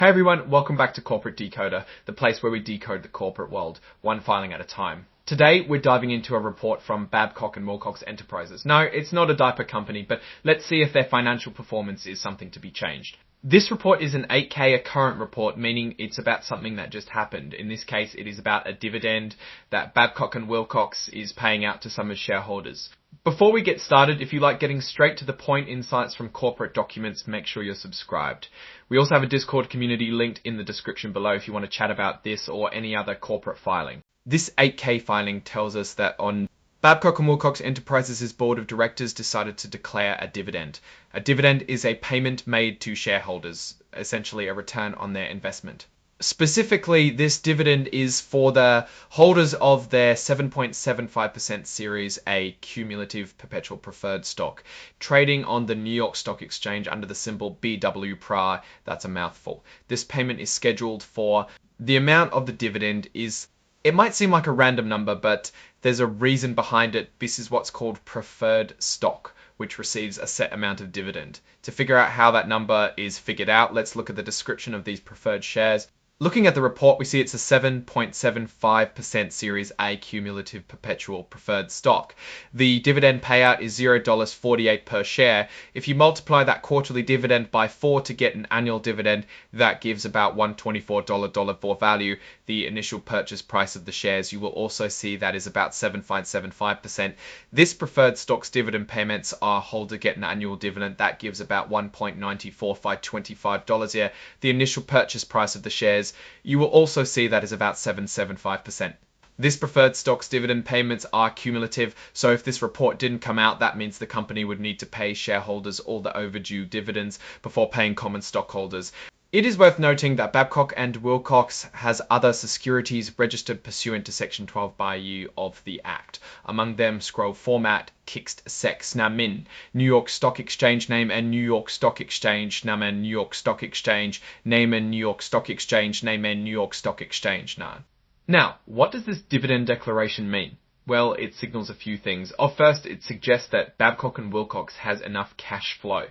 Hey everyone, welcome back to Corporate Decoder, the place where we decode the corporate world, one filing at a time. Today, we're diving into a report from Babcock and Wilcox Enterprises. No, it's not a diaper company, but let's see if their financial performance is something to be changed. This report is an 8K, a current report, meaning it's about something that just happened. In this case, it is about a dividend that Babcock and Wilcox is paying out to some of shareholders. Before we get started, if you like getting straight to the point insights from corporate documents, make sure you're subscribed. We also have a Discord community linked in the description below if you want to chat about this or any other corporate filing. This 8K filing tells us that on Babcock and Wilcox Enterprises' board of directors decided to declare a dividend. A dividend is a payment made to shareholders, essentially a return on their investment. Specifically, this dividend is for the holders of their 7.75% Series A cumulative perpetual preferred stock, trading on the New York Stock Exchange under the symbol BWPRA. That's a mouthful. This payment is scheduled for the amount of the dividend is, it might seem like a random number, but there's a reason behind it. This is what's called preferred stock, which receives a set amount of dividend. To figure out how that number is figured out, let's look at the description of these preferred shares. Looking at the report, we see it's a 7.75% Series A cumulative perpetual preferred stock. The dividend payout is $0.48 per share. If you multiply that quarterly dividend by 4 to get an annual dividend, that gives about $124 for value. The initial purchase price of the shares, you will also see that is about 7.75%. This preferred stock's dividend payments are holder get an annual dividend. That gives about $1.9425 here. The initial purchase price of the shares, you will also see that is about 7.75%. This preferred stock's dividend payments are cumulative, so if this report didn't come out, that means the company would need to pay shareholders all the overdue dividends before paying common stockholders. It is worth noting that Babcock and Wilcox has other securities registered pursuant to Section 12 by U of the Act. Among them, scroll format, Kixt Sex Namin, New York Stock Exchange name and New York Stock Exchange Namen New York Stock Exchange name and New York Stock Exchange name and New York Stock Exchange nan. Now, what does this dividend declaration mean? Well, it signals a few things. First, it suggests that Babcock and Wilcox has enough cash flow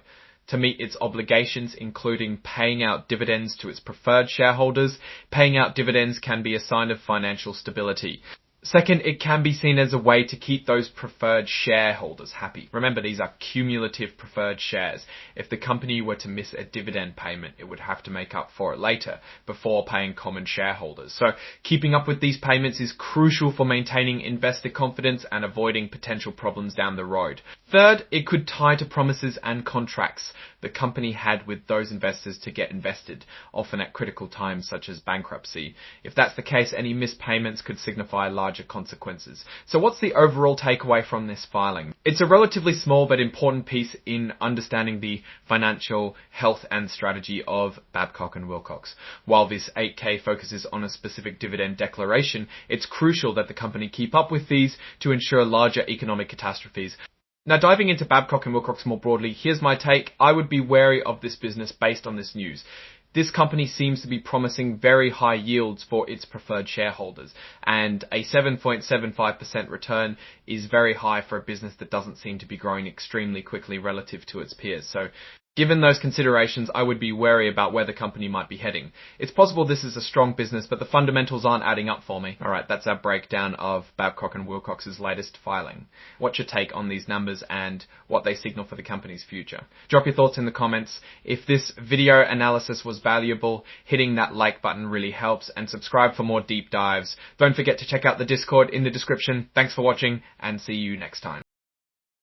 to meet its obligations, including paying out dividends to its preferred shareholders. Paying out dividends can be a sign of financial stability. Second, it can be seen as a way to keep those preferred shareholders happy. Remember, these are cumulative preferred shares. If the company were to miss a dividend payment, it would have to make up for it later before paying common shareholders. So keeping up with these payments is crucial for maintaining investor confidence and avoiding potential problems down the road. Third, it could tie to promises and contracts the company had with those investors to get invested, often at critical times such as bankruptcy. If that's the case, any missed payments could signify larger consequences. So what's the overall takeaway from this filing? It's a relatively small but important piece in understanding the financial health and strategy of Babcock and Wilcox. While this 8K focuses on a specific dividend declaration, it's crucial that the company keep up with these to ensure larger economic catastrophes. Now, diving into Babcock and Wilcox more broadly, here's my take. I would be wary of this business based on this news. This company seems to be promising very high yields for its preferred shareholders, and a 7.75% return is very high for a business that doesn't seem to be growing extremely quickly relative to its peers. So, given those considerations, I would be wary about where the company might be heading. It's possible this is a strong business, but the fundamentals aren't adding up for me. Alright, that's our breakdown of Babcock and Wilcox's latest filing. What's your take on these numbers and what they signal for the company's future? Drop your thoughts in the comments. If this video analysis was valuable, hitting that like button really helps, and subscribe for more deep dives. Don't forget to check out the Discord in the description. Thanks for watching, and see you next time.